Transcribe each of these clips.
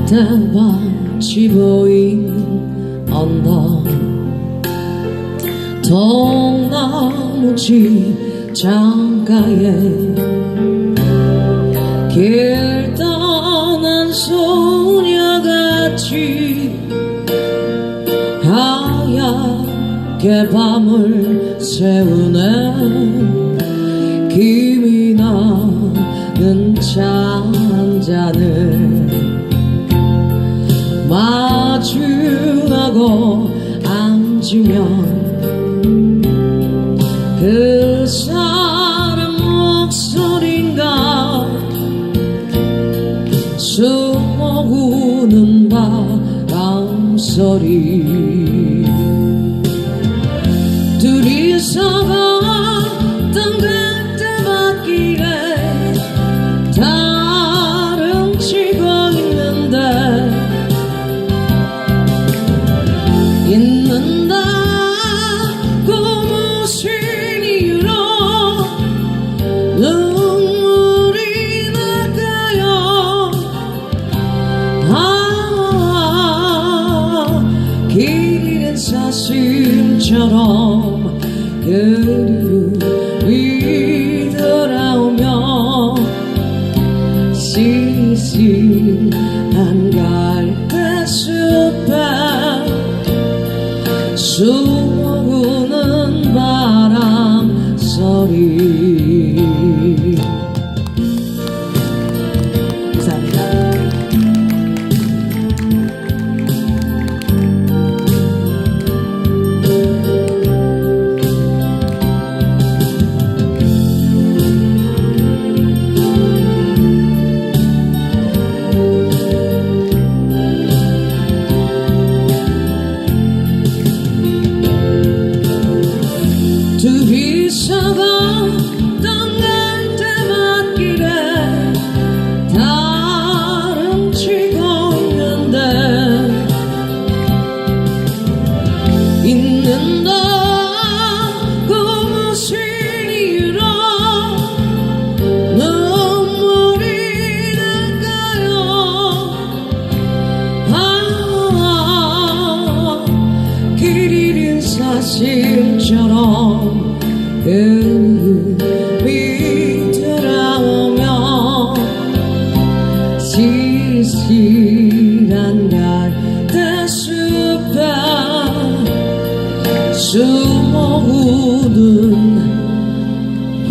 갈대밭이 보이는 언덕 통나무집 창가에 길 떠난 소녀같이 하얗게 밤을 새우네 김이 나는 차 한 잔을 마주하고 앉으면 그 사람 목소리인가 숨어오는 바람소리 둘이서 걷던 갈대밭길에 다름 치고 있는다고 무슨 이유로 눈물이 날까요? 길 잃은 사슴처럼 그리움이 돌아오며 쓸쓸한 갈대숲에 숨어오는 바람소리. 감사합니다. 둘이서 걷던 갈대밭길에 다름 치고 있는다고 무슨 이유로 눈물이 날까요? 길 잃은 사슴처럼 그리움이 돌아오며 쓸쓸한 갈대숲에 숨어오는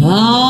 밤